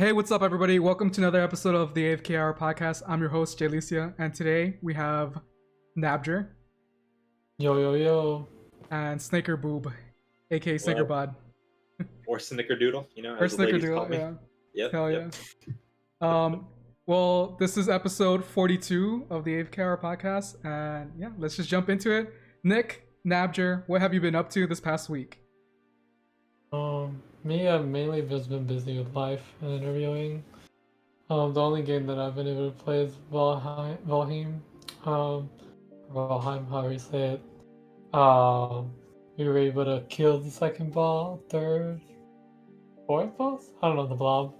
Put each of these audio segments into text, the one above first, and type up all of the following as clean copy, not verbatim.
Hey, what's up, everybody? Welcome to another episode of the AFK Hour Podcast. I'm your host, Jay Licia, and today we have Nabjer Yo, yo, yo. and Snaker Boob, aka Snaker Bod. Or Snickerdoodle, you know, Or as the ladies call Snickerdoodle, me. yeah. Yep. Hell yeah. Well, this is episode 42 of the AFK Hour Podcast, and yeah, let's just jump into it. Nick, Nabjer, what have you been up to this past week? Me, I've mainly just been busy with life and interviewing. The only game that I've been able to play is Valheim, however you say it. We were able to kill the second boss, third, fourth boss? I don't know, the blob.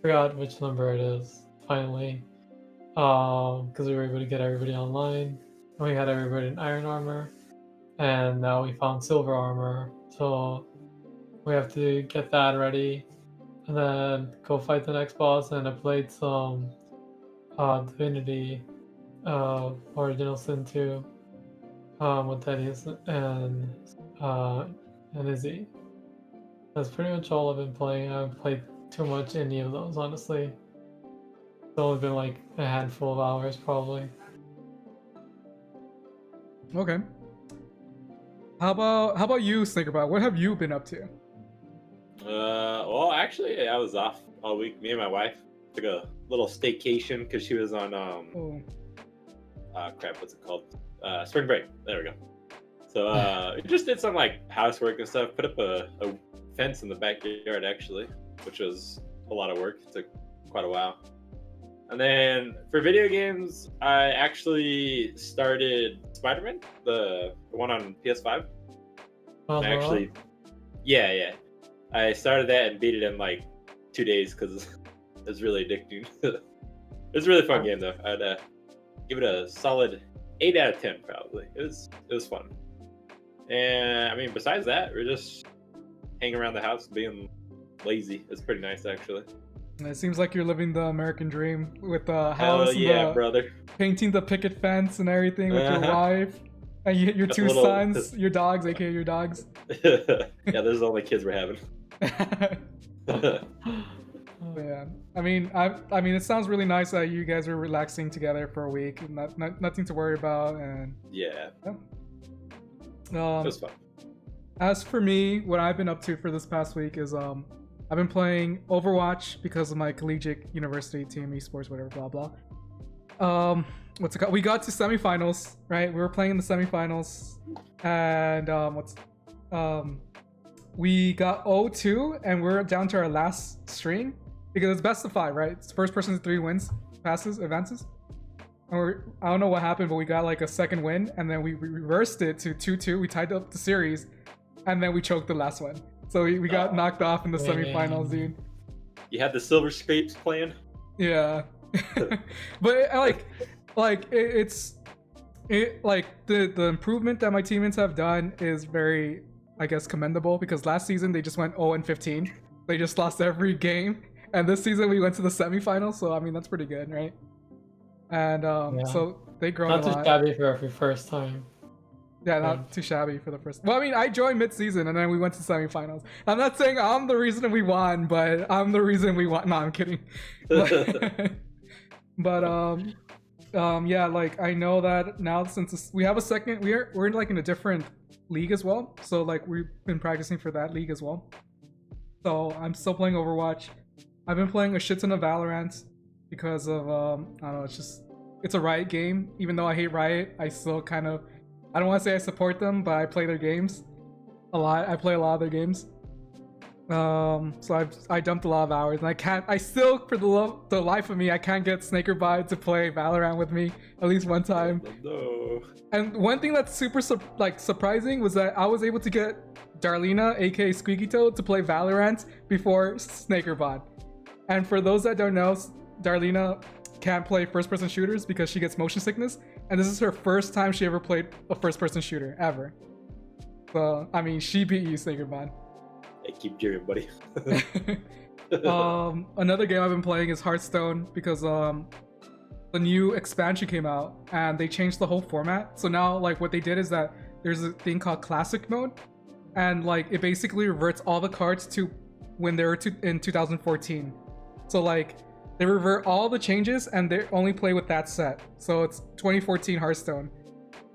Forgot which number it is, finally. Because we were able to get everybody online. And we had everybody in iron armor. And now we found silver armor, so we have to get that ready and then go fight the next boss. And I played some Divinity Original Sin 2 with Teddy and Izzy. That's pretty much all I've been playing. I haven't played too much any of those, honestly. It's only been like a handful of hours, probably. Okay. How about you, Snickerbot? What have you been up to? Well, actually, I was off all week. Me and my wife took a little staycation because she was on what's it called? Spring break. There we go. So we just did some like housework and stuff. Put up a fence in the backyard actually, which was a lot of work. It took quite a while. And then for video games, I actually started Spider-Man, the one on PS5. Yeah. I started that and beat it in like 2 days because it was really addicting. It was a really fun game though. I'd give it a solid 8 out of 10 probably. It was fun. And I mean, besides that, we're just hanging around the house being lazy. It's pretty nice actually. It seems like you're living the American dream with the house, brother. Painting the picket fence and everything with your wife and your two sons, your dogs, aka your dogs. Yeah, those are the only kids we're having. Yeah, I mean, it sounds really nice that you guys are relaxing together for a week, nothing to worry about, and yeah. It was fun. As for me, what I've been up to for this past week is I've been playing Overwatch because of my collegiate university team, esports, whatever, blah blah. What's it called? We got to semifinals, right? We were playing in the semifinals, and we got 0-2, and we're down to our last string because it's best of 5, right? It's first person to 3 wins, advances. And I don't know what happened, but we got like a second win, and then we reversed it to 2-2. We tied up the series, and then we choked the last one. So we got knocked off in the semifinals, dude. You had the silver scrapes playing? Yeah. But the improvement that my teammates have done is very, I guess, commendable, because last season they just went 0-15. They just lost every game. And this season we went to the semifinals, so I mean that's pretty good, right? And so they grown a lot. Not too shabby for every first time. Yeah, not too shabby for the first. Well, I mean, I joined mid-season and then we went to semifinals. I'm not saying I'm the reason we won, but I'm the reason we won. No, I'm kidding. Yeah, like I know that now since we have a second, we're like in a different league as well. So like we've been practicing for that league as well. So I'm still playing Overwatch. I've been playing a shit ton of Valorant because of I don't know. It's a Riot game. Even though I hate Riot, I still kind of. I don't want to say I support them, but I play their games a lot. I play a lot of their games. So I dumped a lot of hours, and I still, for the life of me, I can't get Snakerbot to play Valorant with me at least one time. No. And one thing that's super surprising was that I was able to get Darlena, aka Squeaky Toad, to play Valorant before Snakerbot. And for those that don't know, Darlena can't play first-person shooters because she gets motion sickness, and this is her first time she ever played a first-person shooter ever. So I mean, she beat you, Snakerbot. Hey, keep cheering, buddy. Another game I've been playing is Hearthstone because the new expansion came out and they changed the whole format. So now like what they did is that there's a thing called classic mode, and like it basically reverts all the cards to when they were in 2014. So like they revert all the changes and they only play with that set. So it's 2014 Hearthstone.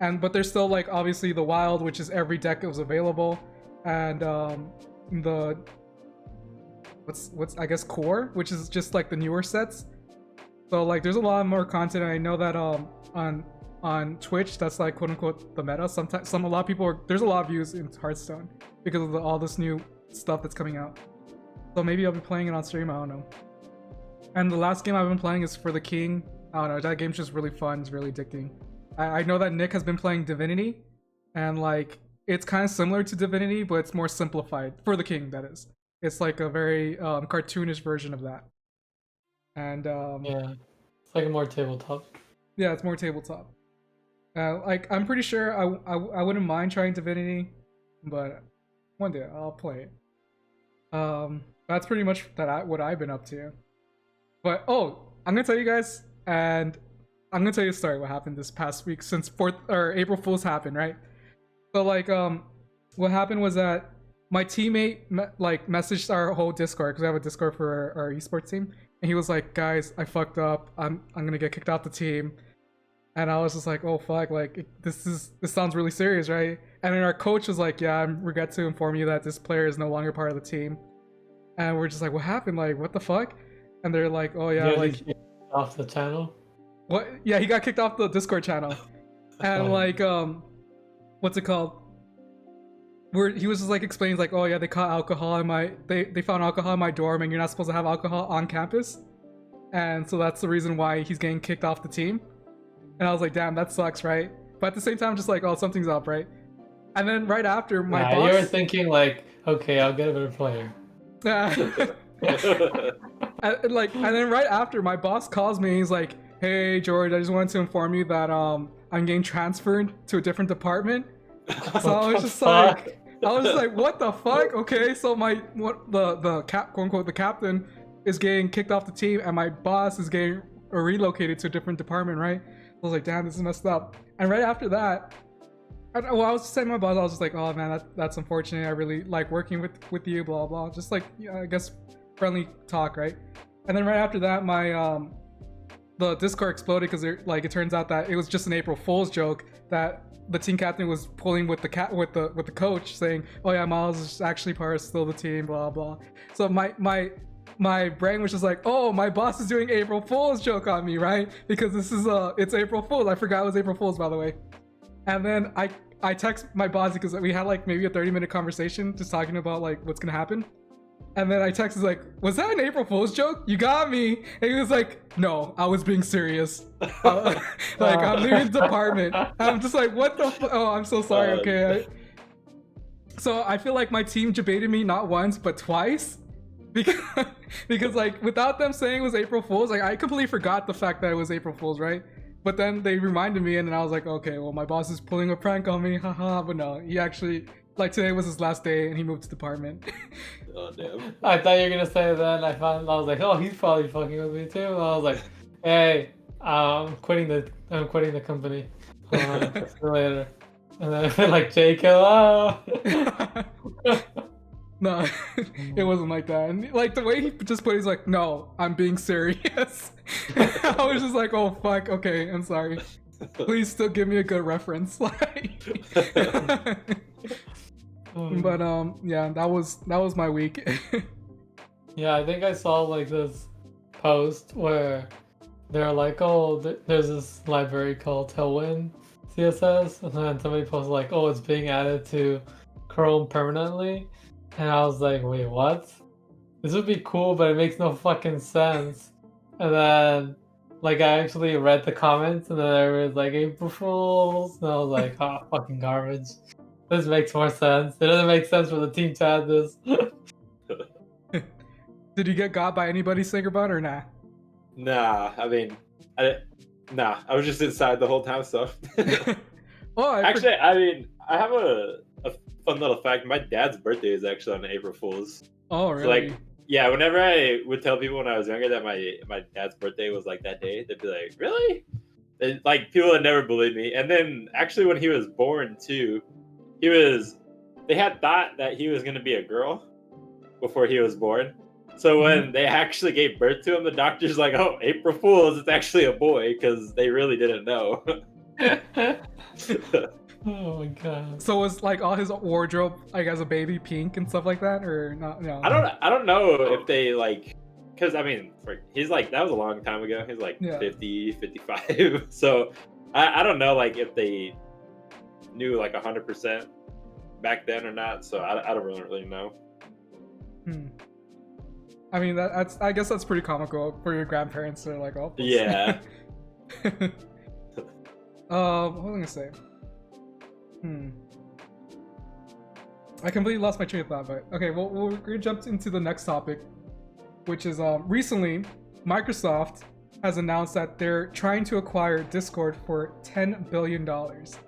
But there's still like obviously the Wild, which is every deck that was available, and the what's I guess Core, which is just like the newer sets. So like there's a lot more content. And I know that on Twitch that's like quote unquote the meta. Sometimes a lot of people there's a lot of views in Hearthstone because of all this new stuff that's coming out. So maybe I'll be playing it on stream. I don't know. And the last game I've been playing is for the King. I don't know. That game's just really fun. It's really addicting. I know that Nick has been playing Divinity, and like it's kind of similar to Divinity, but it's more simplified for the King. That is, it's like a very cartoonish version of that. And yeah, it's like a more tabletop. Yeah, it's more tabletop. Like I'm pretty sure I wouldn't mind trying Divinity, but one day I'll play it. That's pretty much what I've been up to. But I'm gonna tell you guys, and I'm gonna tell you a story what happened this past week since April Fool's happened, right? So like what happened was that my teammate messaged our whole Discord because we have a Discord for our esports team, and he was like, "Guys, I fucked up. I'm gonna get kicked off the team." And I was just like, "Oh fuck! Like this sounds really serious, right?" And then our coach was like, "Yeah, I regret to inform you that this player is no longer part of the team." And we're just like, "What happened? Like what the fuck?" And they're like, "Oh yeah, like off the channel." What? Yeah, he got kicked off the Discord channel, and like what's it called? Where he was just like explaining like, "Oh yeah, they caught alcohol in they found alcohol in my dorm, and you're not supposed to have alcohol on campus," and so that's the reason why he's getting kicked off the team. And I was like, "Damn, that sucks, right?" But at the same time, I'm just like, "Oh, something's up, right?" And then right after my boss, you were thinking like, "Okay, I'll get a better player." and then right after my boss calls me, he's like, "Hey George, I just wanted to inform you that I'm getting transferred to a different department." So I was just like, "What the fuck?" Okay, so the quote unquote the captain is getting kicked off the team, and my boss is getting relocated to a different department, right? I was like, "Damn, this is messed up." And right after that, I was just saying to my boss, I was just like, "Oh man, that's unfortunate. I really like working with you, blah blah." Just like, yeah, I guess friendly talk, right? And then right after that, my the Discord exploded because it turns out that it was just an April Fool's joke that the team captain was pulling with the coach, saying, "Oh yeah, Miles is actually part of still the team, blah blah." So my brain was just like, "Oh, my boss is doing April Fool's joke on me, right? Because this is it's April Fool's. I forgot it was April Fool's, by the way." And then I text my boss because we had like maybe a 30-minute conversation just talking about like what's gonna happen. And then I texted like, "Was that an April Fool's joke? You got me." And he was like, "No, I was being serious. Like I'm leaving the department." I'm just like, "What the? Oh, I'm so sorry." Okay. So I feel like my team debated me not once but twice, because like without them saying it was April Fool's, like I completely forgot the fact that it was April Fool's, right? But then they reminded me, and then I was like, "Okay, well my boss is pulling a prank on me, haha." But no, he actually. Like today was his last day, and he moved to the department. Oh damn! I thought you were gonna say that. I was like, "Oh, he's probably fucking with me too." And I was like, "Hey, I'm quitting the company. See you later." And then I feel like, "Jake, hello." No, it wasn't like that. And like the way he just put, he's like, "No, I'm being serious." I was just like, "Oh fuck, okay, I'm sorry. Please still give me a good reference." But yeah, that was my week. Yeah, I think I saw like this post where they're like, "Oh, there's this library called Tailwind CSS," and then somebody posted like, "Oh, it's being added to Chrome permanently," and I was like, "Wait, what? This would be cool, but it makes no fucking sense." And then like I actually read the comments, and then there was like April Fools, and I was like, "Oh, fucking garbage. This makes more sense. It doesn't make sense for the team to add this." Did you get got by anybody, Singerbot, or nah? Nah, I mean, I was just inside the whole time, so. Actually, I mean, I have a fun little fact. My dad's birthday is actually on April Fool's. Oh, really? So, like, yeah, whenever I would tell people when I was younger that my dad's birthday was like that day, they'd be like, "Really?" And, like, people had never believed me. And then actually when he was born too, they had thought that he was going to be a girl before he was born. So when they actually gave birth to him, the doctor's like, "Oh, April Fools! It's actually a boy," because they really didn't know. Oh my god. So was like all his wardrobe like as a baby pink and stuff like that, or not? No. I don't know if they like, because I mean, he's like, that was a long time ago. He's like 50, 55. So I don't know like if they knew like 100% back then or not. So I don't really know. I mean, I guess that's pretty comical for your grandparents to like, oh. Yeah. What was I gonna say? I completely lost my train of thought, but okay, well, we're gonna jump into the next topic, which is recently Microsoft has announced that they're trying to acquire Discord for $10 billion. $10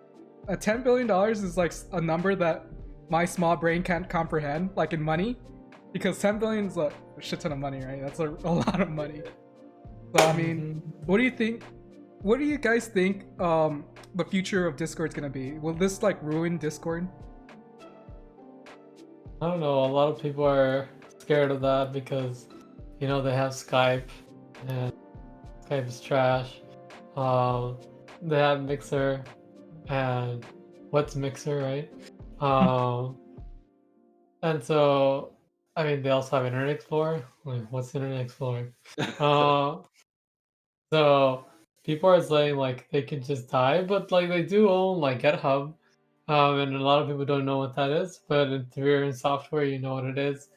billion is like a number that my small brain can't comprehend, like in money, because 10 billion is a shit ton of money, right? That's a lot of money. So I mean, what do you think? What do you guys think the future of Discord is gonna be? Will this like ruin Discord? I don't know. A lot of people are scared of that because, you know, they have Skype, and Skype is trash. They have Mixer, and what's Mixer, right? And so, I mean, they also have Internet Explorer. Like, what's Internet Explorer? So people are saying like they can just die, but like they do own like GitHub, and a lot of people don't know what that is. But if you're in software, you know what it is.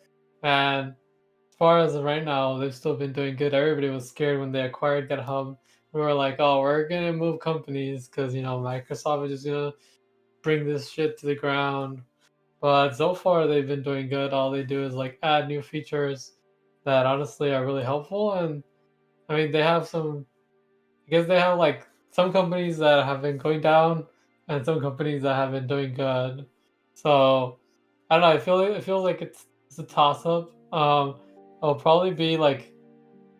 And as far as right now, they've still been doing good. Everybody was scared when they acquired GitHub. We were like, oh, we're gonna move companies because you know Microsoft is just gonna bring this shit to the ground. But so far, they've been doing good. All they do is like add new features that honestly are really helpful. And I mean, they have some. I guess they have like some companies that have been going down, and some companies that have been doing good. So I don't know. It feels like it's a toss up. It'll probably be like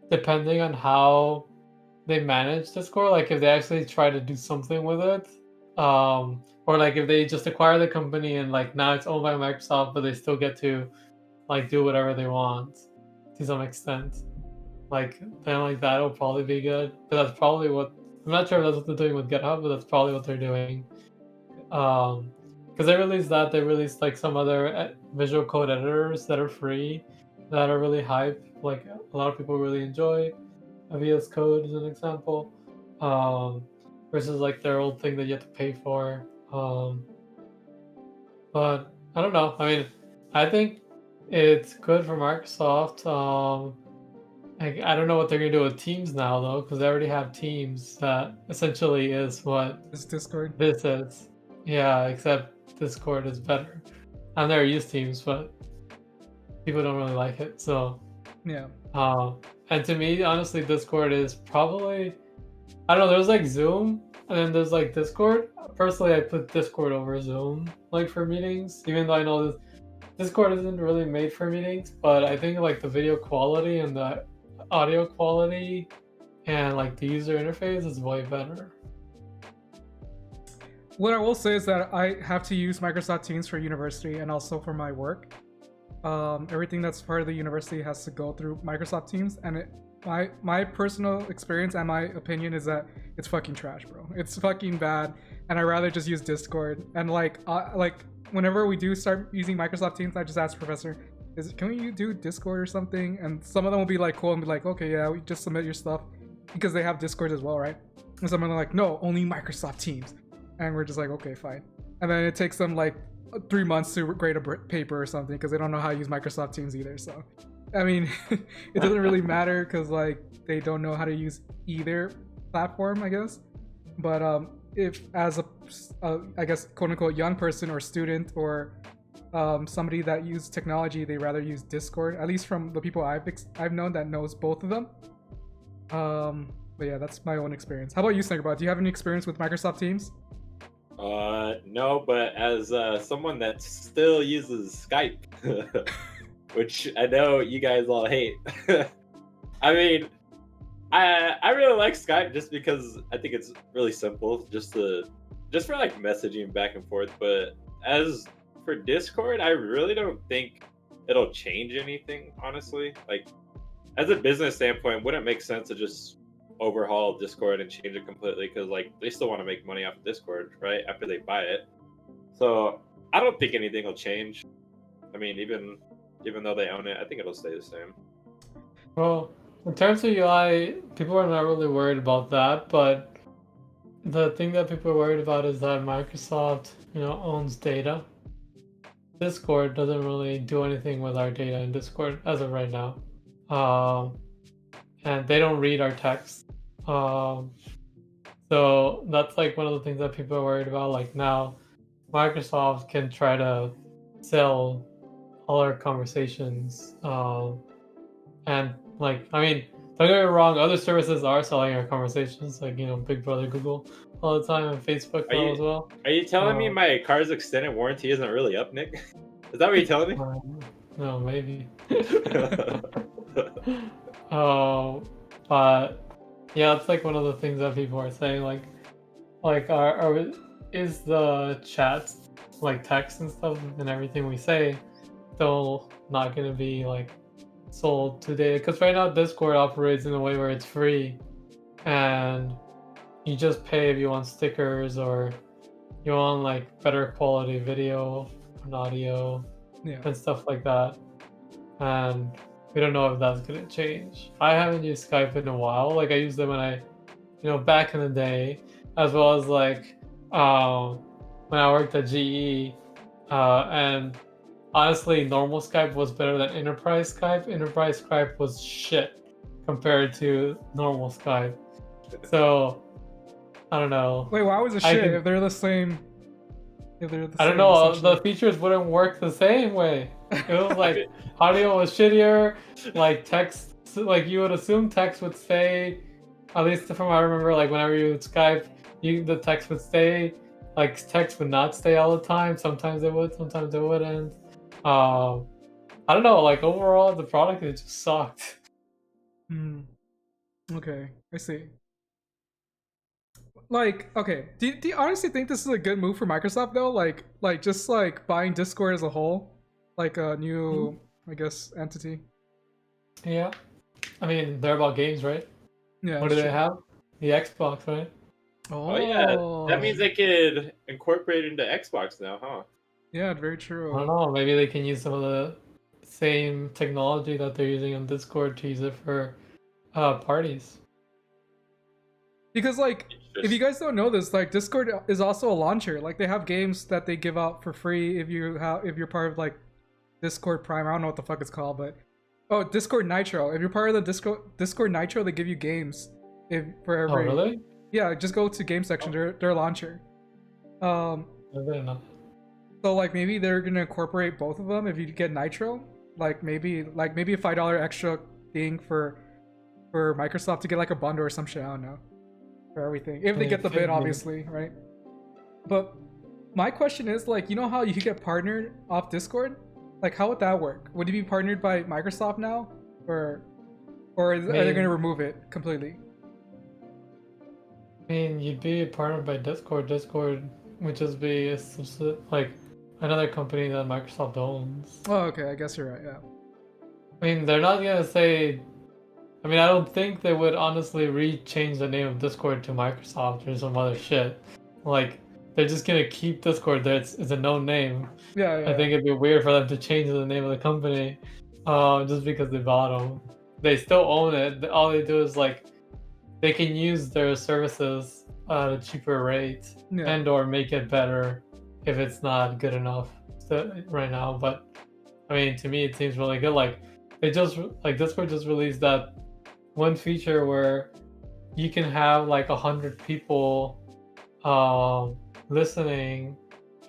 depending on how they manage Discord. Like if they actually try to do something with it, or like if they just acquire the company and like now it's owned by Microsoft, but they still get to like do whatever they want to some extent. Like then like that will probably be good. But that's probably what I'm not sure if that's what they're doing with GitHub, but that's probably what they're doing. Because they released like some other visual code editors that are free, that are really hype. Like a lot of people really enjoy. VS Code is an example. Versus like their old thing that you have to pay for. But I don't know. I mean, I think it's good for Microsoft. I don't know what they're gonna do with Teams now though, because they already have Teams that essentially is what Is Discord? this is. Yeah, except Discord is better. I've never used Teams, but people don't really like it. So Yeah. And to me, honestly, Discord is probably, I don't know, there's like Zoom and then there's like Discord. Personally, I put Discord over Zoom, like for meetings, even though I know Discord isn't really made for meetings, but I think like the video quality and the audio quality and like the user interface is way better. What I will say is that I have to use Microsoft Teams for university and also for my work. Everything that's part of the university has to go through Microsoft Teams, and my personal experience and my opinion is that it's fucking trash, bro. It's fucking bad, and I'd rather just use Discord. And like whenever we do start using Microsoft Teams, I just ask Professor, can we do Discord or something? And some of them will be like cool and be like, okay, yeah, we just submit your stuff, because they have Discord as well, right? And some of them are like, no, only Microsoft Teams, and we're just like, okay, fine. And then it takes them like 3 months to grade a paper or something because they don't know how to use Microsoft Teams either. So I mean, it doesn't really matter because like they don't know how to use either platform, I guess. But if as a I guess quote unquote young person or student or somebody that uses technology, they rather use Discord, at least from the people I've known that knows both of them. But yeah, that's my own experience. How about you, Snickerbot? Do you have any experience with Microsoft Teams? No, but as someone that still uses Skype, which I know you guys all hate. I mean, I really like Skype just because I think it's really simple, just for like messaging back and forth. But as for Discord, I really don't think it'll change anything, honestly. Like, as a business standpoint, wouldn't it make sense to just overhaul Discord and change it completely? Because like they still want to make money off of Discord, right? After they buy it. So I don't think anything will change. I mean, even though they own it, I think it'll stay the same. Well, in terms of UI, people are not really worried about that, but the thing that people are worried about is that Microsoft, owns data. Discord doesn't really do anything with our data in Discord as of right now. And they don't read our text. So that's like one of the things that people are worried about. Like now, Microsoft can try to sell all our conversations. And like, I mean, don't get me wrong, other services are selling our conversations, like, Big Brother Google all the time, and Facebook as well. Are you telling me my car's extended warranty isn't really up, Nick? Is that what you're telling me? No, maybe. But yeah, it's like one of the things that people are saying, like is the chat, like text and stuff and everything we say, still not gonna be like sold today? Because right now Discord operates in a way where it's free, and you just pay if you want stickers or you want like better quality video and audio and stuff like that. And we don't know if that's gonna change. I haven't used Skype in a while. Like I used them when I, back in the day, as well as like when I worked at GE. And honestly, normal Skype was better than enterprise Skype. Enterprise Skype was shit compared to normal Skype. So I don't know. Wait, why was it shit if they're the same? I don't know. The features wouldn't work the same way. It was like audio was shittier. Like text, like you would assume text would stay. At least from what I remember, like whenever you would Skype, the text would stay. Like text would not stay all the time. Sometimes it would, sometimes it wouldn't. I don't know. Like overall, the product it just sucked. Okay, I see. Like, okay, do you honestly think this is a good move for Microsoft though? Like just like buying Discord as a whole, like a new, I guess, entity. Yeah, I mean they're about games, right? Yeah. What do they have? The Xbox, right? Oh yeah, that means they could incorporate it into Xbox now, huh? Yeah, very true. I don't know. Maybe they can use some of the same technology that they're using on Discord to use it for parties. Because like, if you guys don't know this, like Discord is also a launcher. Like they have games that they give out for free if you're part of like Discord Prime. I don't know what the fuck it's called, but Discord Nitro. If you're part of the Discord Nitro, they give you games for every. Oh really? Yeah, just go to game section. They're a launcher. I didn't know. So like maybe they're gonna incorporate both of them if you get Nitro. Like maybe a $5 extra thing for Microsoft to get like a bundle or some shit. I don't know. For everything, if they get the bid, obviously, right? But my question is, like, how you could get partnered off Discord? Like, how would that work? Would you be partnered by Microsoft now, or are they going to remove it completely? I mean, you'd be partnered by Discord. Discord would just be like another company that Microsoft owns. Oh, okay, I guess you're right. Yeah. I mean, they're not gonna say. I mean, I don't think they would honestly change the name of Discord to Microsoft or some other shit. Like, they're just gonna keep Discord there. It's a known name. Yeah. I think it'd be weird for them to change the name of the company, just because they bought them. They still own it. All they do is like, they can use their services at a cheaper rate and or make it better if it's not good enough right now. But I mean, to me, it seems really good. Like, Discord just released that one feature where you can have like 100 people listening,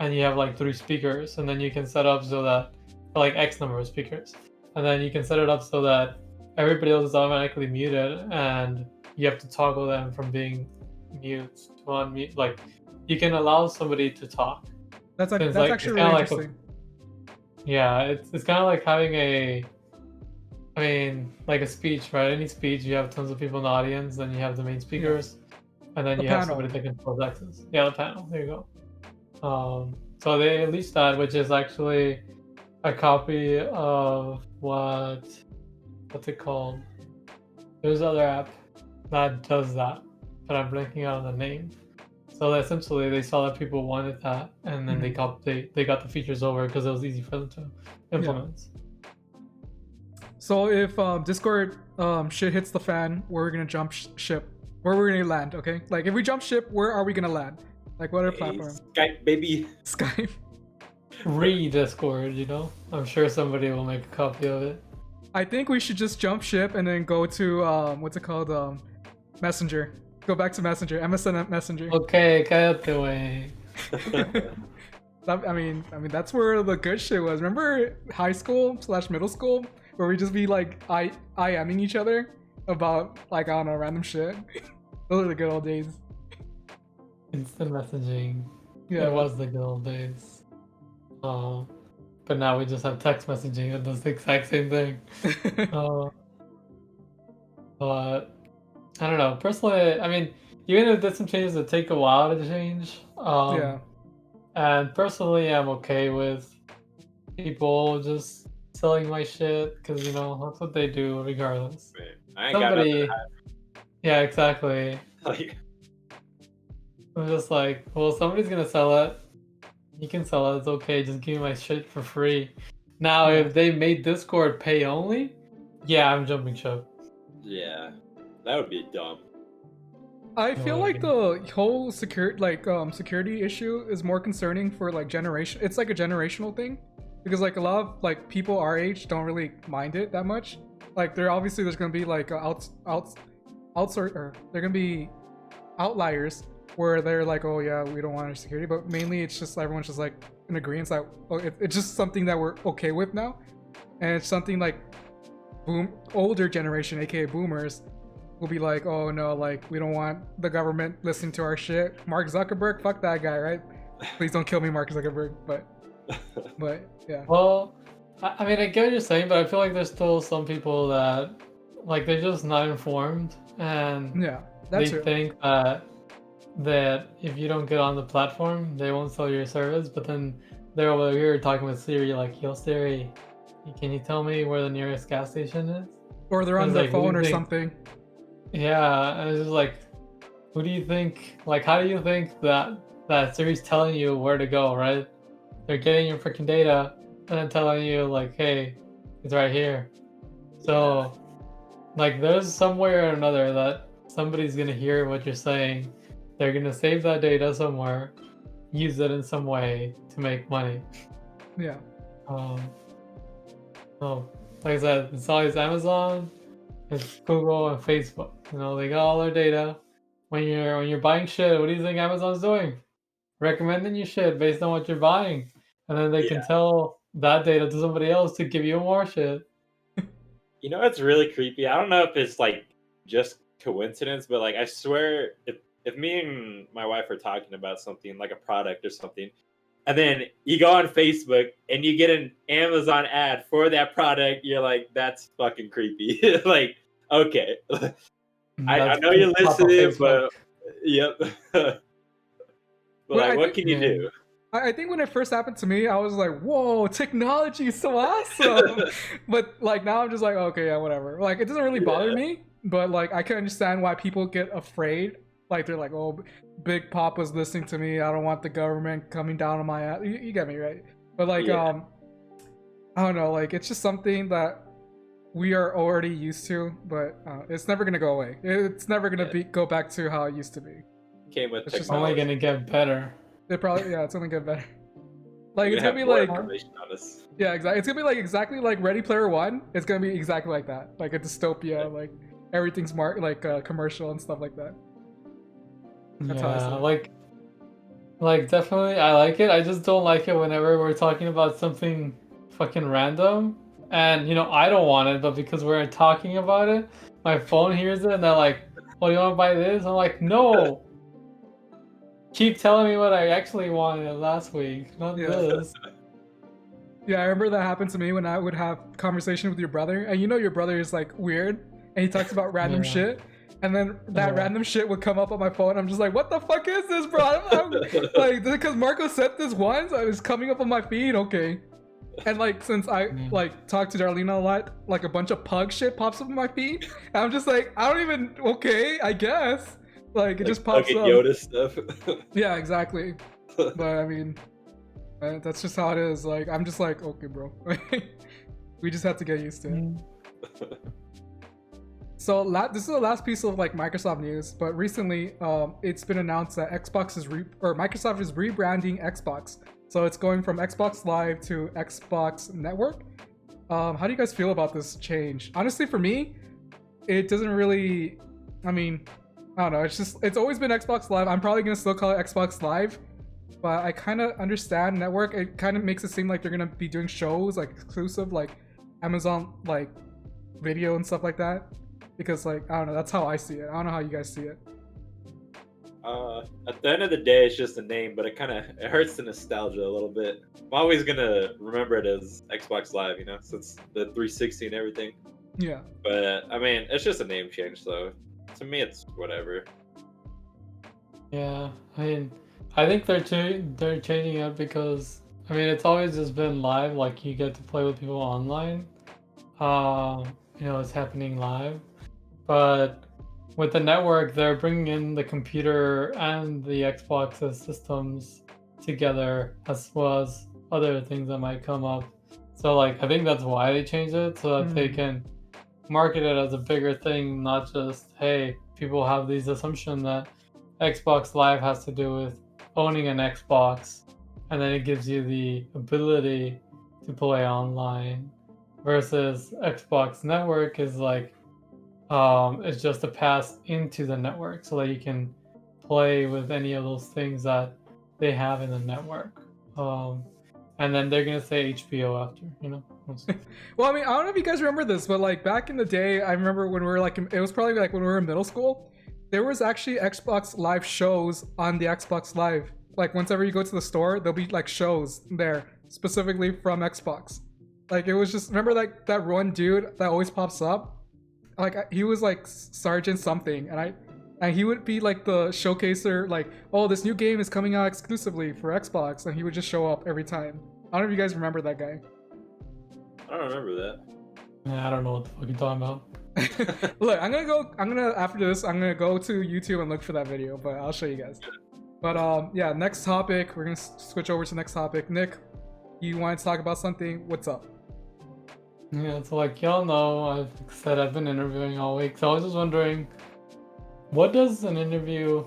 and you have like 3 speakers, and then you can set up so that like X number of speakers, and then you can set it up so that everybody else is automatically muted, and you have to toggle them from being mute to unmute. Like you can allow somebody to talk. That's actually really interesting. It's kind of like having like a speech, right? Any speech, you have tons of people in the audience, then you have the main speakers, and then you have somebody that controls access. Yeah, the panel. There you go. So they released that, which is actually a copy of what's it called? There's another app that does that, but I'm blanking out on the name. So essentially, they saw that people wanted that, and then they got the features over because it was easy for them to implement. So if Discord shit hits the fan, where we're gonna jump ship? Where we're gonna land? Okay, like if we jump ship, where are we gonna land? Like what other platform? Skype, baby. Skype. Discord, you know. I'm sure somebody will make a copy of it. I think we should just jump ship and then go to what's it called? Messenger. Go back to Messenger. MSN Messenger. Okay, cállate, way. I mean that's where the good shit was. Remember high school / middle school where we just be like IMing each other about like I don't know random shit. Those are the good old days. Instant messaging. Yeah, It was the good old days. But now we just have text messaging that does the exact same thing. But I don't know. Personally, I mean, even if there's some changes that take a while to change. yeah. And personally, I'm okay with people just selling my shit because you know that's what they do regardless. Man, I ain't got nothing to hide. Yeah, exactly. Like, I'm just like, well, somebody's gonna sell it. You can sell it. It's okay. Just give me my shit for free. Now, if they made Discord pay only, yeah, I'm jumping ship. yeah, that would be dumb. I feel like the whole security issue is more concerning for like generation. It's like a generational thing because like a lot of like people our age don't really mind it that much. Like there's gonna be like they're gonna be outliers where they're like, oh yeah, we don't want our security, but mainly it's just everyone's just like in agreement that it's just something that we're okay with now, and it's something like older generation, aka boomers, will be like, oh no, like we don't want the government listening to our shit. Mark Zuckerberg, fuck that guy, right? Please don't kill me, Mark Zuckerberg. But yeah. Well, I mean, I get what you're saying, but I feel like there's still some people that like they're just not informed and Yeah, that's they think that if you don't get on the platform, they won't sell your service. But then they're over here talking with Siri, like, yo Siri, can you tell me where the nearest gas station is? Or they're on their phone or something. Yeah, and it's just like, who do you think? Like, how do you think that Siri's telling you where to go? Right? They're getting your freaking data and then telling you like, hey, it's right here. So, like, there's some way or another that somebody's gonna hear what you're saying. They're gonna save that data somewhere, use it in some way to make money. Yeah. So, like I said, it's always Amazon, it's Google and Facebook. You know, they got all their data. When you're buying shit, what do you think Amazon's doing? Recommending you shit based on what you're buying, and then they can tell that data to somebody else to give you more shit. You know, it's really creepy. I don't know if it's like just coincidence, but like I swear, if me and my wife are talking about something like a product or something, and then you go on Facebook and you get an Amazon ad for that product, you're like, that's fucking creepy. Like, okay, I know you're listening, but yep. But like, what can you do? I think when it first happened to me, I was like, whoa, technology is so awesome. But like now I'm just like, okay, yeah, whatever. Like it doesn't really bother me, but like I can understand why people get afraid. Like they're like, oh, Big Papa's listening to me. I don't want the government coming down on my ass. You get me, right? But like, I don't know. Like it's just something that we are already used to, but it's never gonna go away. It's never gonna go back to how it used to be. Came with it's just only gonna get better. It probably it's only get better. Like it's gonna be like yeah, exactly. It's gonna be like exactly like Ready Player One. It's gonna be exactly like that, like a dystopia, like everything's commercial and stuff like that. That's yeah, like definitely, I like it. I just don't like it whenever we're talking about something fucking random, and you know I don't want it, but because we're talking about it, my phone hears it and they're like, "Oh, you want to buy this?" I'm like, "No." Keep telling me what I actually wanted last week, not this. Yeah, I remember that happened to me when I would have conversation with your brother, and you know your brother is like weird, and he talks about random shit, and then that random shit would come up on my phone. I'm just like, what the fuck is this, bro? I'm like, because Marco said this once, it's coming up on my feed. Okay, And like since I Yeah. like talk to Darlene a lot, like a bunch of pug shit pops up in my feed. And I'm just like, I don't even okay, I guess. Like it Like just pops Nugget up. Yoda stuff. Yeah, exactly. But I mean, that's just how it is. Like I'm just like, okay, bro. We just have to get used to it. So this is the last piece of like Microsoft news, but recently it's been announced that Microsoft is rebranding Xbox. So it's going from Xbox Live to Xbox Network. How do you guys feel about this change? Honestly, for me, it doesn't really. I mean, I don't know. It's always been Xbox Live. I'm probably gonna still call it Xbox Live, but I kind of understand Network. It kind of makes it seem like they're gonna be doing shows like exclusive, like Amazon like Video and stuff like that. Because like I don't know, that's how I see it. I don't know how you guys see it. At the end of the day, it's just a name, but it hurts the nostalgia a little bit. I'm always gonna remember it as Xbox Live, since the 360 and everything. Yeah. But I mean, it's just a name change, so to me, it's whatever. Yeah, I mean, I think they're changing it because it's always just been live. Like you get to play with people online. It's happening live. But with the network, they're bringing in the computer and the Xbox systems together, as well as other things that might come up. So, like, I think that's why they changed it, so that they can market it as a bigger thing, not just, hey, people have these assumption that Xbox Live has to do with owning an Xbox, and then it gives you the ability to play online, versus Xbox Network is like, it's just a pass into the network so that you can play with any of those things that they have in the network. And then they're gonna say HBO after, Well, I mean, I don't know if you guys remember this, but like back in the day, I remember when we were like, it was probably like when we were in middle school, there was actually Xbox Live shows on the Xbox Live. Like, whenever you go to the store, there'll be like shows there specifically from Xbox. Like, it was just, remember like that one dude that always pops up? Like, he was like Sergeant something, and he would be like the showcaser, like, oh, this new game is coming out exclusively for Xbox, and he would just show up every time. I don't know if you guys remember that guy. I don't remember that. Yeah, I don't know what the fuck you're talking about. Look, after this, I'm gonna go to YouTube and look for that video, but I'll show you guys. But yeah, next topic, we're gonna switch over to the next topic. Nick, you wanted to talk about something? What's up? Yeah, so like y'all know, I've been interviewing all week, so I was just wondering, what does an interview,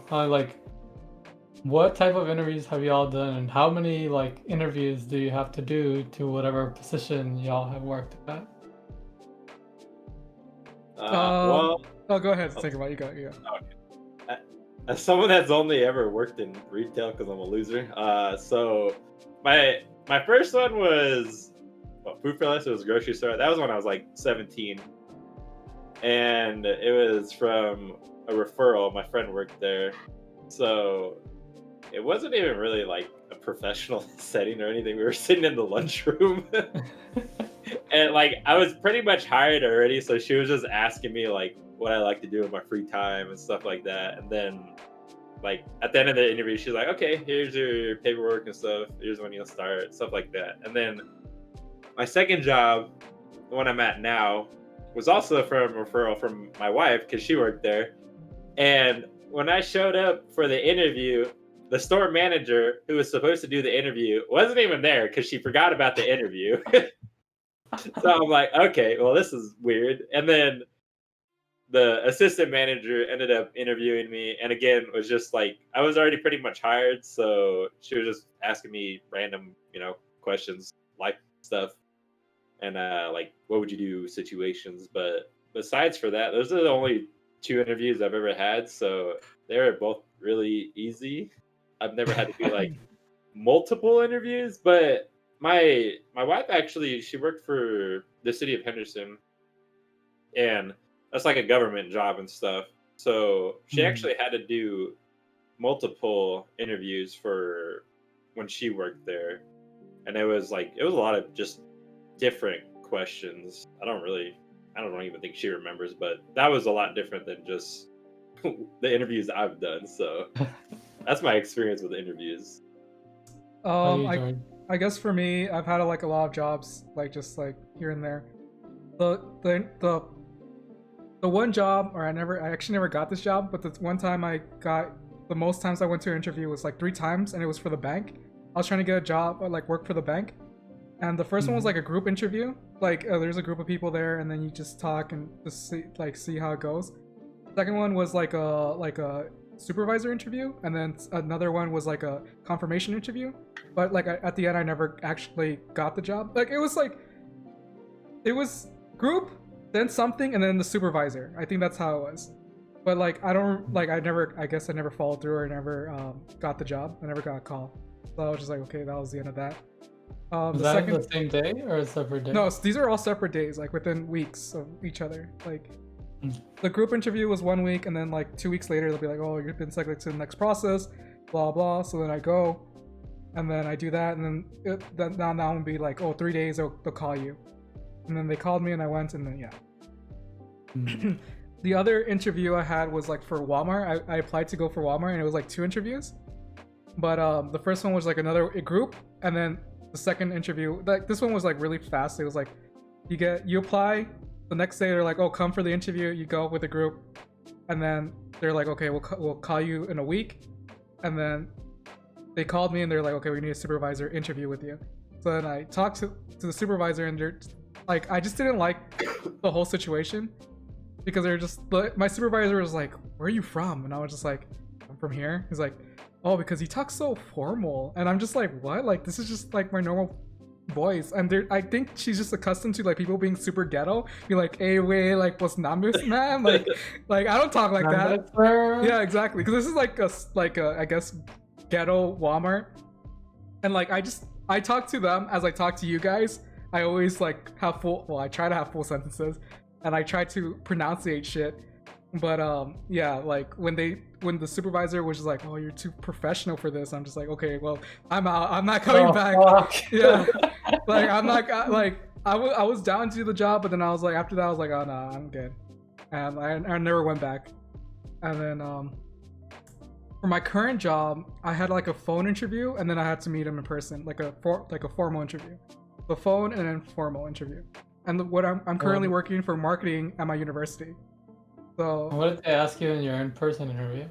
what type of interviews have y'all done, and how many like interviews do you have to do to whatever position y'all have worked at? Well, oh, go ahead. Think about it. You go. Okay. As someone that's only ever worked in retail because I'm a loser, so my first one was Food for Less. It was a grocery store. That was when I was like 17, and it was from a referral. My friend worked there, so it wasn't even really like a professional setting or anything. We were sitting in the lunchroom. And like I was pretty much hired already, so she was just asking me like what I like to do in my free time and stuff like that. And then like at the end of the interview, she's like, "Okay, here's your paperwork and stuff. Here's when you'll start," stuff like that. And then my second job, the one I'm at now, was also from a referral from my wife because she worked there. And when I showed up for the interview, the store manager who was supposed to do the interview wasn't even there because she forgot about the interview. So I'm like, okay, well, this is weird. And then the assistant manager ended up interviewing me, and again, was just like, I was already pretty much hired, so she was just asking me random, questions, like stuff, and like, what would you do situations. But besides for that, those are the only 2 interviews I've ever had, so they were both really easy. I've never had to do like multiple interviews, but my wife actually, she worked for the city of Henderson, and that's like a government job and stuff. So she actually had to do multiple interviews for when she worked there, and it was a lot of just different questions. I don't even think she remembers, but that was a lot different than just the interviews I've done. So that's my experience with interviews. How do you, I George? I guess for me, I've had like a lot of jobs, like just like here and there. The one job, or I actually never got this job, but the one time I got, the most times I went to an interview was like 3 times, and it was for the bank. I was trying to get a job, like work for the bank, and the first one was like a group interview. Like there's a group of people there, and then you just talk and just see how it goes. The second one was like a supervisor interview, and then another one was like a confirmation interview. But like at the end, I never actually got the job. Like it was group, then something, and then the supervisor. I think that's how it was. But like I guess I never followed through, or never got the job. I never got a call. So I was just like, okay, that was the end of that. Was that the same day or a separate day? No, these are all separate days, like within weeks of each other. Like the group interview was 1 week, and then like 2 weeks later they'll be like, oh, you've been selected to the next process, blah blah. So then I go, and then I do that, and then now would be like, oh, 3 days they'll call you, and then they called me and I went, and then yeah. The other interview I had was like for Walmart. I applied to go for Walmart, and it was like 2 interviews. But the first one was like a group, and then the second interview, like this one was like really fast. It was like you apply, the next day they're like, oh, come for the interview. You go with the group, and then they're like, okay, we'll call you in a week. And then they called me and they're like, okay, we need a supervisor interview with you. So then I talked to the supervisor, and they're like, I just didn't like the whole situation, because my supervisor was like, where are you from? And I was just like, I'm from here. He's like, oh, because he talks so formal. And I'm just like, what? Like, this is just like my normal voice. And I think she's just accustomed to like people being super ghetto. You're like, hey, wait, like, what's numbers, man? Like I don't talk like that. Yeah, exactly. Because this is like a I guess ghetto Walmart. And like I talk to them as I talk to you guys. I always like I try to have full sentences, and I try to pronunciate shit. But yeah, like when the supervisor was just like, oh, you're too professional for this, I'm just like, okay, well, I'm out. I'm not coming back. Fuck. Yeah, like I'm not like I was down to do the job, but then I was like, after that I was like, oh no, I'm good, and I never went back. And then for my current job, I had like a phone interview, and then I had to meet him in person, like a formal interview, the phone and then formal interview. And what I'm currently working for marketing at my university. So what did they ask you in your in-person interview?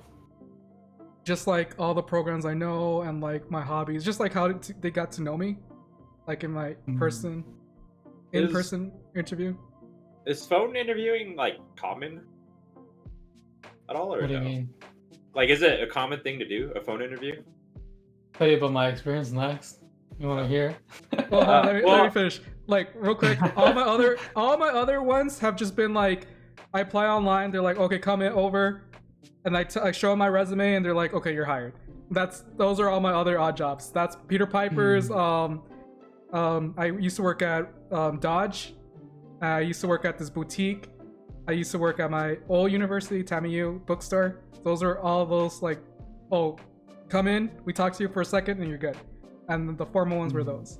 Just like all the programs I know, and like my hobbies, just like how they got to know me, like in my in-person interview. Is phone interviewing like common at all, or What do you no? mean? Like, is it a common thing to do, a phone interview? Tell you about my experience next. You want to hear? Well, let me finish. Like real quick, all my other ones have just been like, I apply online. They're like, okay, come in over, and I show them my resume, and they're like, okay, you're hired. Those are all my other odd jobs. That's Peter Piper's. I used to work at Dodge. I used to work at this boutique. I used to work at my old university, TAMU bookstore. Those are all those like, oh, come in, we talk to you for a second, and you're good. And the formal ones were those.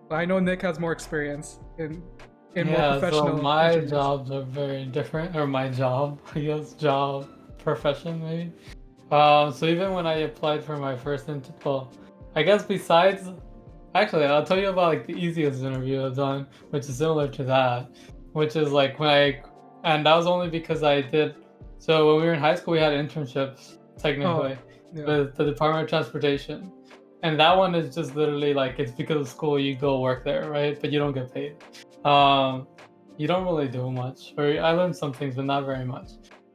But I know Nick has more experience in more professional. So my interviews. jobs are very different, or my job, I guess, profession maybe. So even when I applied for my first well, I guess besides, actually, I'll tell you about like the easiest interview I've done, which is similar to that, which is like and that was only because I did. So when we were in high school, we had internships technically with the Department of Transportation. And that one is just literally like, it's because of school, you go work there, right? But you don't get paid. You don't really do much. Or I learned some things, but not very much.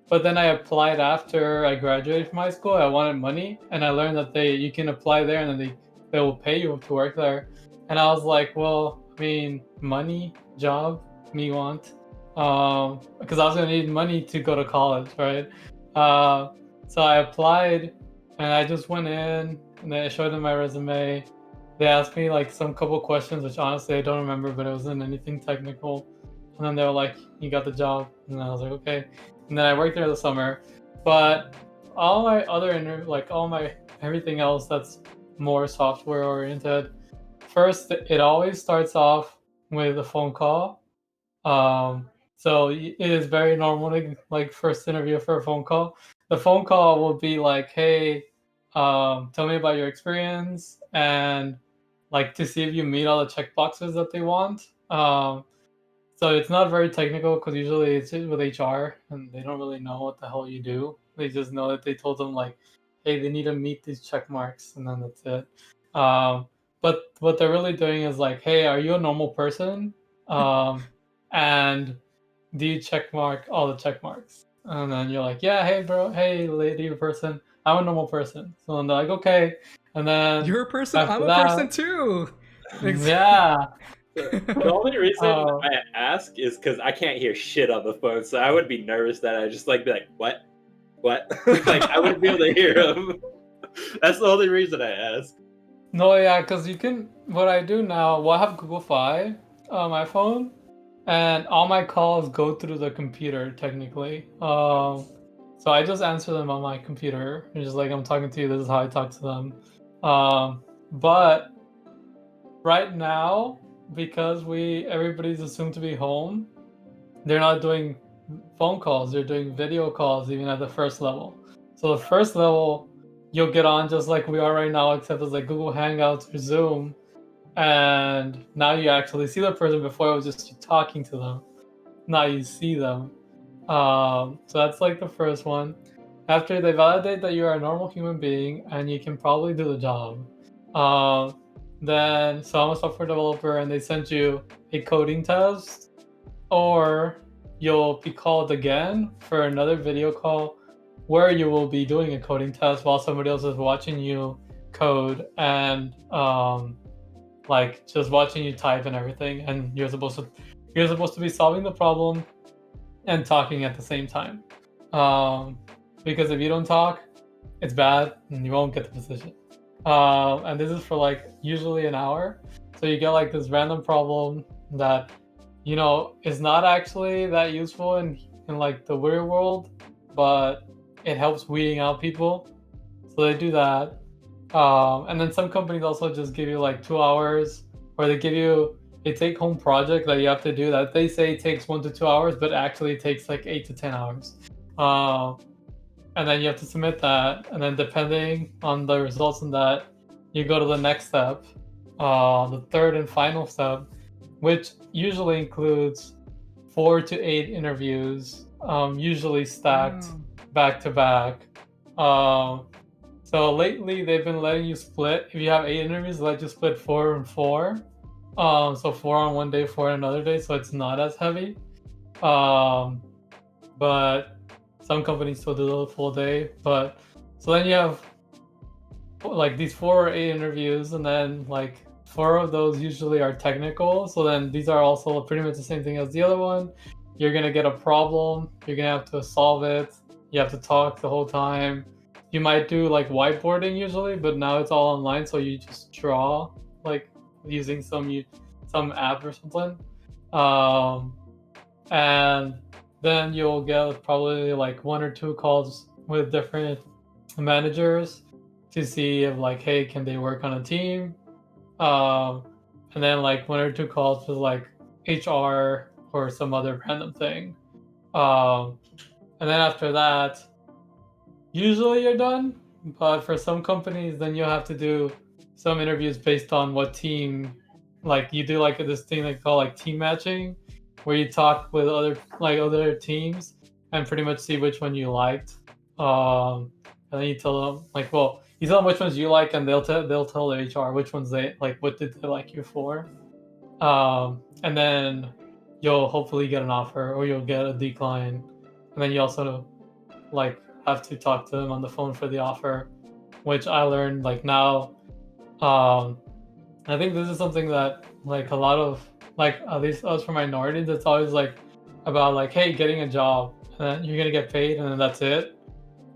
But then I applied after I graduated from high school. I wanted money, and I learned that you can apply there, and then they will pay you to work there. And I was like, well, I mean, money, job, me want. Because I was gonna need money to go to college, right? So I applied, and I just went in. And then I showed them my resume. They asked me like some couple questions, which honestly I don't remember, but it wasn't anything technical. And then they were like, "You got the job," and I was like, "Okay." And then I worked there the summer. But all my other everything else that's more software oriented. First, it always starts off with a phone call. So it is very normal to like first interview for a phone call. The phone call will be like, "Hey, tell me about your experience and like to see if you meet all the checkboxes that they want. So it's not very technical because usually it's with HR and they don't really know what the hell you do. They just know that they told them like, hey, they need to meet these check marks, and then that's it. But what they're really doing is like, hey, are you a normal person? And do you check mark all the check marks? And then you're like, yeah, hey, bro, hey, lady or person, I'm a normal person. So then they're like, okay. And then You're a person. I'm after a that, person too. yeah. The only reason Uh, I ask is because I can't hear shit on the phone, so I would be nervous that I just like be like, what? Like I wouldn't be able to hear him. That's the only reason I ask. No, yeah, because you can. What I do now, well, I have Google Fi on my phone, and all my calls go through the computer technically. So I just answer them on my computer. It's just like I'm talking to you. This is how I talk to them. But right now, because everybody's assumed to be home, they're not doing phone calls. They're doing video calls even at the first level. So the first level, you'll get on just like we are right now, except it's like Google Hangouts or Zoom, and now you actually see the person. Before it was just you talking to them. Now you see them. So that's like the first one. After they validate that you are a normal human being and you can probably do the job, then so I'm a software developer and they send you a coding test, or you'll be called again for another video call where you will be doing a coding test while somebody else is watching you code and like just watching you type and everything, and you're supposed to be solving the problem and talking at the same time. Because if you don't talk, it's bad and you won't get the position. And this is for like usually an hour. So you get like this random problem that is not actually that useful in like the real world, but it helps weeding out people. So they do that. And then some companies also just give you like 2 hours, or they give you a take-home project that you have to do that they say takes 1 to 2 hours, but actually takes like 8 to 10 hours. And then you have to submit that, and then depending on the results in that, you go to the next step, the third and final step, which usually includes 4 to 8 interviews, usually stacked back to back. So lately they've been letting you split. If you have 8 interviews, they let you split 4 and 4. So 4 on one day, 4 on another day, so it's not as heavy. But some companies still do the full day. But so then you have like these 4 or 8 interviews, and then like 4 of those usually are technical. So then these are also pretty much the same thing as the other one. You're gonna get a problem. You're gonna have to solve it. You have to talk the whole time. You might do like whiteboarding usually, but now it's all online, so you just draw like using some app or something. And then you'll get probably like 1 or 2 calls with different managers to see if like, hey, can they work on a team? And then like 1 or 2 calls with like HR or some other random thing. And then after that, usually you're done. But for some companies, then you'll have to do some interviews based on what team. Like you do like this thing they call like team matching, where you talk with other teams and pretty much see which one you liked. And then you tell them like, well, you tell them which ones you like, and they'll tell the HR which ones they like, what did they like you for. And then you'll hopefully get an offer, or you'll get a decline. And then you also like have to talk to them on the phone for the offer, which I learned like now. I think this is something that like a lot of like at least us for minorities, it's always like about like, hey, getting a job and then you're gonna get paid and then that's it.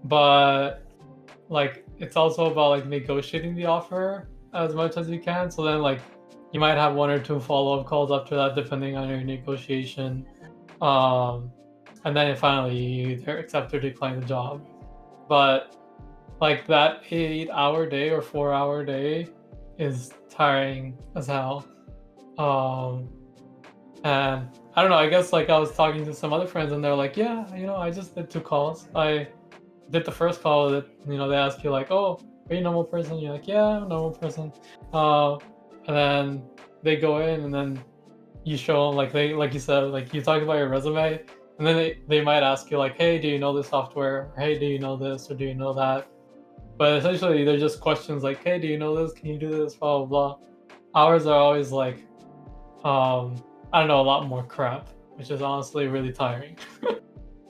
But like it's also about like negotiating the offer as much as you can. So then like you might have 1 or 2 follow-up calls after that depending on your negotiation. And then finally you either accept or decline the job. But like that 8-hour day or 4-hour day is tiring as hell. And I don't know, I guess like I was talking to some other friends and they're like, yeah, I just did 2 calls. I did the first call that, they ask you like, oh, are you a normal person? You're like, yeah, I'm a normal person. and then they go in, and then you show them like you said, like you talk about your resume, and then they might ask you like, hey, do you know this software? Or, hey, do you know this, or do you know that? But essentially, they're just questions like, hey, do you know this? Can you do this? Blah blah blah. Ours are always like, I don't know, a lot more crap, which is honestly really tiring.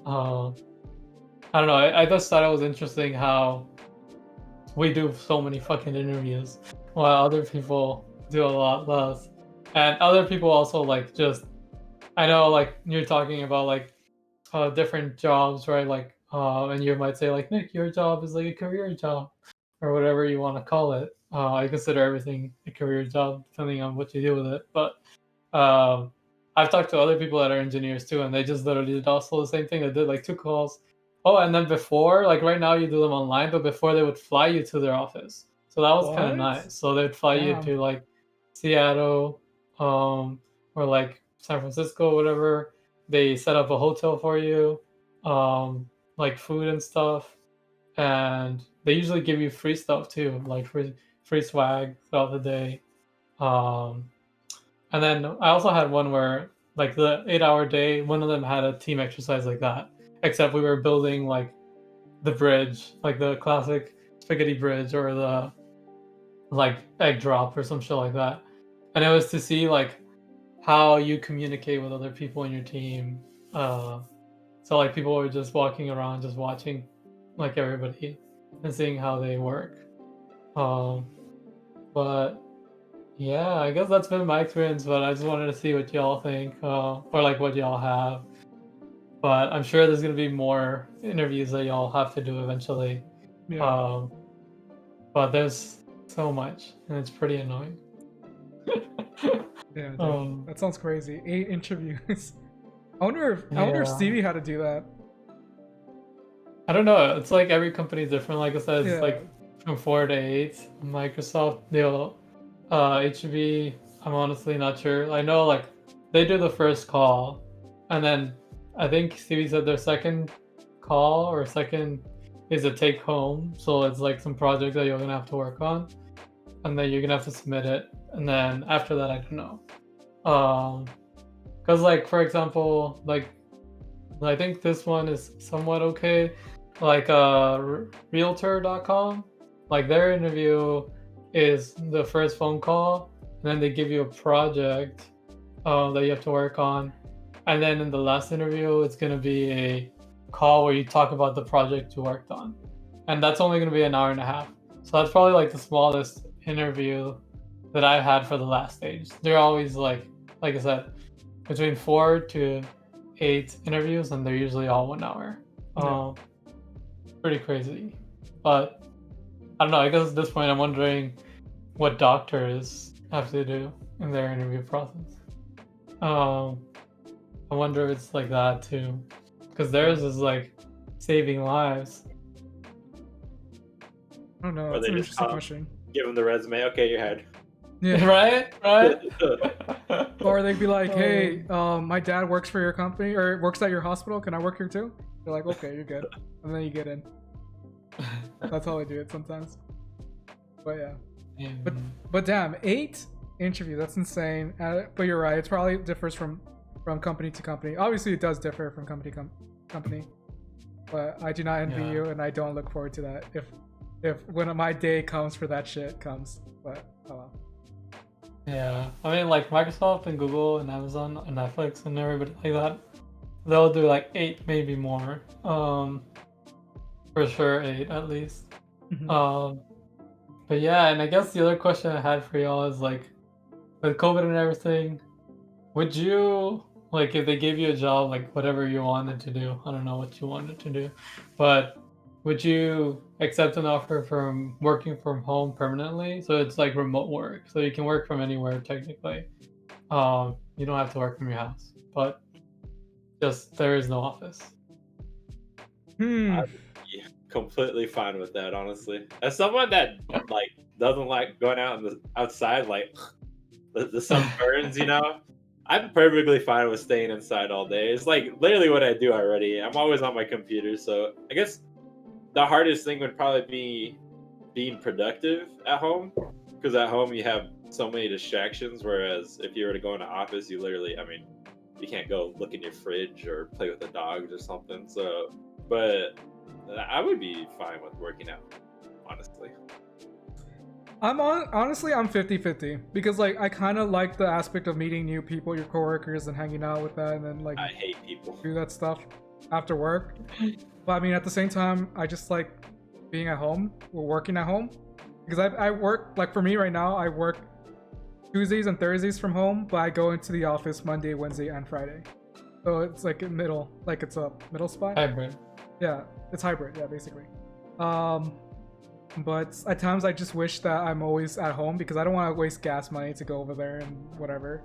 I don't know. I just thought it was interesting how we do so many fucking interviews while other people do a lot less. And other people also like just, I know like you're talking about like different jobs, right? Like, and you might say like, Nick, your job is like a career job or whatever you want to call it. I consider everything a career job depending on what you do with it. But I've talked to other people that are engineers too, and they just literally did also the same thing. They did like 2 calls. Oh, and then before, like right now you do them online, but before they would fly you to their office. So that was kind of What? nice. So they'd fly you Damn. to like Seattle, or like San Francisco, whatever. They set up a hotel for you, like food and stuff, and they usually give you free stuff too, like free swag throughout the day. Um, and then I also had one where like the 8-hour day, one of them had a team exercise like that. Except we were building like the bridge, like the classic spaghetti bridge or the like egg drop or some shit like that. And it was to see like how you communicate with other people in your team. So like people were just walking around, just watching like everybody and seeing how they work. But yeah, I guess that's been my experience. But I just wanted to see what y'all think, or like what y'all have. But I'm sure there's gonna be more interviews that y'all have to do eventually. Yeah. But there's so much, and it's pretty annoying. Yeah, dude. Um, That sounds crazy. 8 interviews. I wonder if Yeah. Stevie had to do that. I don't know. It's like every company is different. Like I said, it's Yeah. like from 4 to 8. Microsoft, they'll HB. I'm honestly not sure. I know like they do the first call, and then I think Stevie said their second call or second is a take home. So it's like some project that you're gonna have to work on, and then you're gonna have to submit it. And then after that, I don't know. Because like for example, like I think this one is somewhat okay. Like realtor.com, like their interview is the first phone call, and then they give you a project that you have to work on, and then in the last interview it's going to be a call where you talk about the project you worked on, and that's only going to be an hour and a half. So that's probably like the smallest interview that I've had for the last stage. They're always like I said, between 4 to 8 interviews, and they're usually all 1 hour. Yeah. Pretty crazy. But I don't know, I guess at this point I'm wondering what doctors have to do in their interview process. I wonder if it's like that too, because theirs is like saving lives. I don't know. Or That's they an just interesting question. give them the resume. Okay, you're hired. Yeah. Right? Or they'd be like, Oh. "Hey, my dad works for your company or works at your hospital. Can I work here too?" They're like, "Okay, you're good," and then you get in. That's how I do it sometimes. But yeah. But damn, 8 interviews. That's insane. But you're right. It probably differs from company to company. Obviously, it does differ from company to company. But I do not envy Yeah. you, and I don't look forward to that. If when my day comes for that shit comes. But oh well. Yeah, I mean, like Microsoft and Google and Amazon and Netflix and everybody like that, they'll do like 8, maybe more. For sure 8 at least. Mhm. But yeah, and I guess the other question I had for y'all is like, with COVID and everything, would you like if they gave you a job, like whatever you wanted to do? I don't know what you wanted to do, but would you accept an offer from working from home permanently? So it's like remote work, so you can work from anywhere technically. You don't have to work from your house, but just there is no office. Yeah, completely fine with that, honestly. As someone that like doesn't like going out in the outside, like the sun burns, I'm perfectly fine with staying inside all day. It's like literally what I do already. I'm always on my computer, so I guess the hardest thing would probably be being productive at home, because at home you have so many distractions. Whereas if you were to go in an office, you literally, I mean, you can't go look in your fridge or play with the dogs or something. So, but I would be fine with working out, honestly. Honestly, I'm 50-50 because like I kind of like the aspect of meeting new people, your coworkers, and hanging out with that, and then like I hate people. do that stuff after work. But I mean, at the same time, I just like being at home or working at home because I work, like for me right now, I work Tuesdays and Thursdays from home, but I go into the office Monday, Wednesday, and Friday. So it's like a middle, like it's a middle spot. Hybrid. Yeah, it's hybrid. Yeah, basically. But at times I just wish that I'm always at home because I don't want to waste gas money to go over there and whatever.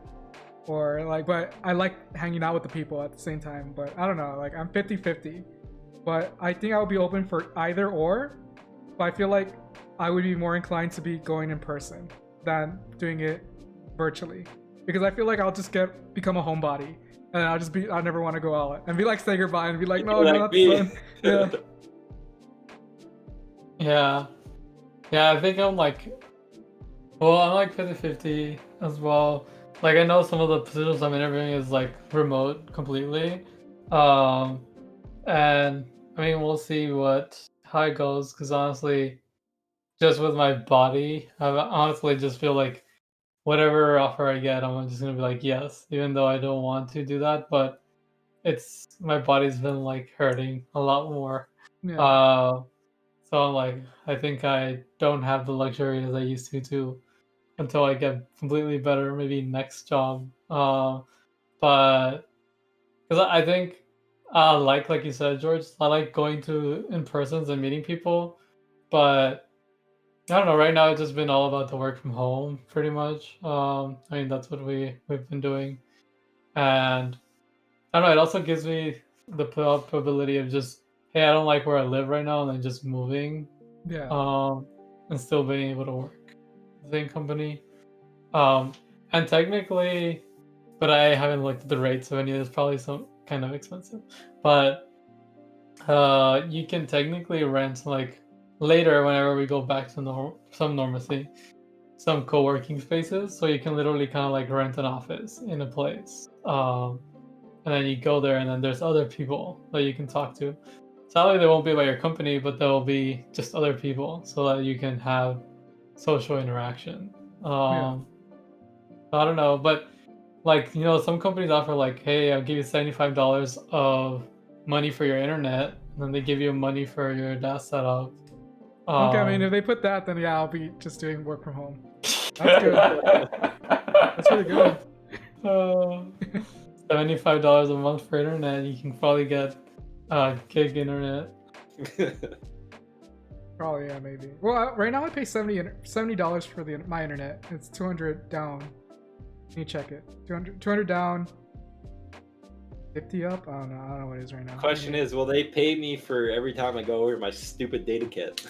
Or like, but I like hanging out with the people at the same time. But I don't know, like I'm 50-50. But I think I would be open for either or. But I feel like I would be more inclined to be going in person than doing it virtually. Because I feel like I'll just become a homebody. And I'll never want to go out and be like, say goodbye and be like, no, Like that's me. fun. Yeah. Yeah. Yeah, I think I'm like 50-50 as well. Like I know some of the positions I'm interviewing is like remote completely. And I mean we'll see how it goes because honestly, just with my body, I honestly just feel like whatever offer I get, I'm just gonna be like yes, even though I don't want to do that, but my body's been like hurting a lot more. Yeah. So I'm like, I think I don't have the luxury as I used to until I get completely better, maybe next job. But because I think, like you said, George, I like going to in persons and meeting people. But I don't know. Right now, it's just been all about the work from home, pretty much. I mean, that's what we've been doing, and I don't know. It also gives me the probability of just, hey, I don't like where I live right now, and then just moving, Yeah. and still being able to work at the same company. And technically, but I haven't looked at the rates of any of this. Probably some kind of expensive, but you can technically rent like later whenever we go back to some normalcy, some co-working spaces. So you can literally kind of like rent an office in a place. And then you go there, and then there's other people that you can talk to. Sadly, they won't be by your company, but they'll be just other people, so that you can have social interaction. I don't know, but like some companies offer like, hey, I'll give you $75 of money for your internet, and then they give you money for your desk setup. Okay, I mean, if they put that, then yeah, I'll be just doing work from home. That's good. That's really good. $75 a month for internet, you can probably get gig internet. Probably, yeah, maybe. Well, right now I pay $70 for my internet. It's 200 down. Let me check it. 200 down. 50 up? I don't know what it is right now. Question is, will they pay me for every time I go over my stupid data kit?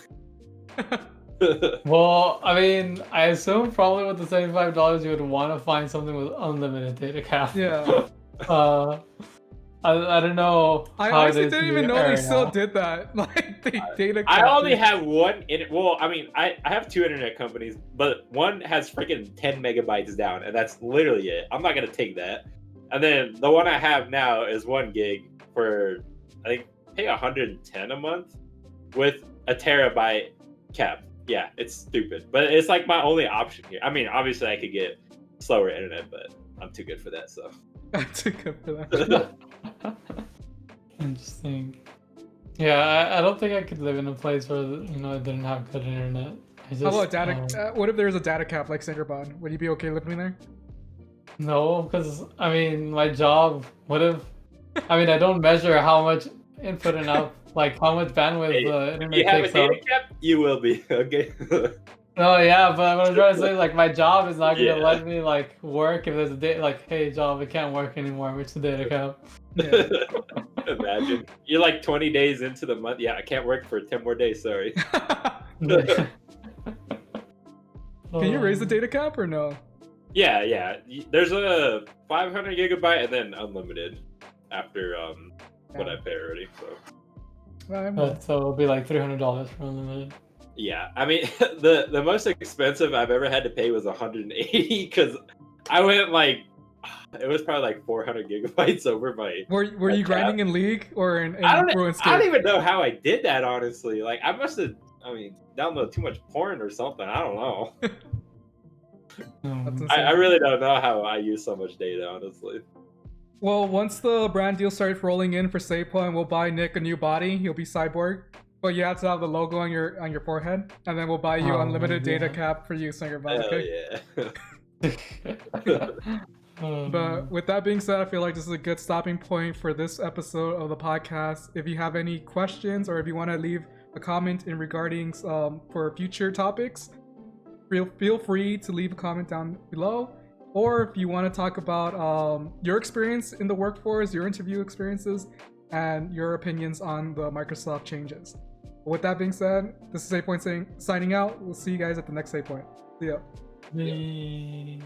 Well, I mean, I assume probably with the $75 you would want to find something with unlimited data cap. Yeah. I don't know. I honestly didn't even know they still did that. Like the data cap. I only have one. Well, I mean, I have two internet companies, but one has freaking 10 megabytes down, and that's literally it. I'm not gonna take that. And then the one I have now is 1 gig for, I think, pay 110 a month with a terabyte cap. Yeah, it's stupid, but it's like my only option here. I mean, obviously I could get slower internet, but I'm too good for that. So I'm too good for that. Interesting. Yeah, I don't think I could live in a place where I didn't have good internet. How about data? What if there was a data cap like Singerbond? Would you be okay living there? No, because I mean, my job. What if? I mean, I don't measure how much input and out, like how much bandwidth the internet you have takes a data up. cap, you will be okay. No, yeah, but what I'm trying to say, like, my job is not gonna let me like work if there's a date. Like, hey, job, I can't work anymore. Which the data cap? Yeah. Imagine you're like 20 days into the month. Yeah, I can't work for 10 more days. Sorry. Can you raise the data cap or no? Yeah. There's a 500 gigabyte and then unlimited after what I pay already. So so it'll be like $300 for unlimited. Yeah, I mean, the most expensive I've ever had to pay was 180 because I went like it was probably like 400 gigabytes over my. Were you grinding in League or in I don't RuneScape? even know how I did that, honestly. Like I must have, I mean, downloaded too much porn or something. I don't know. That's insane. I really don't know how I use so much data, honestly. Well, once the brand deal starts rolling in for SafePoint, we'll buy Nick a new body. He'll be Cyborg, but you have to have the logo on your forehead, and then we'll buy you unlimited data cap for use on your body. Hell Okay. yeah. But with that being said, I feel like this is a good stopping point for this episode of the podcast. If you have any questions or if you want to leave a comment in regarding for future topics, feel free to leave a comment down below. Or if you want to talk about your experience in the workforce, your interview experiences, and your opinions on the Microsoft changes. But with that being said, this is SafePoint signing out. We'll see you guys at the next SafePoint. See ya. Yay.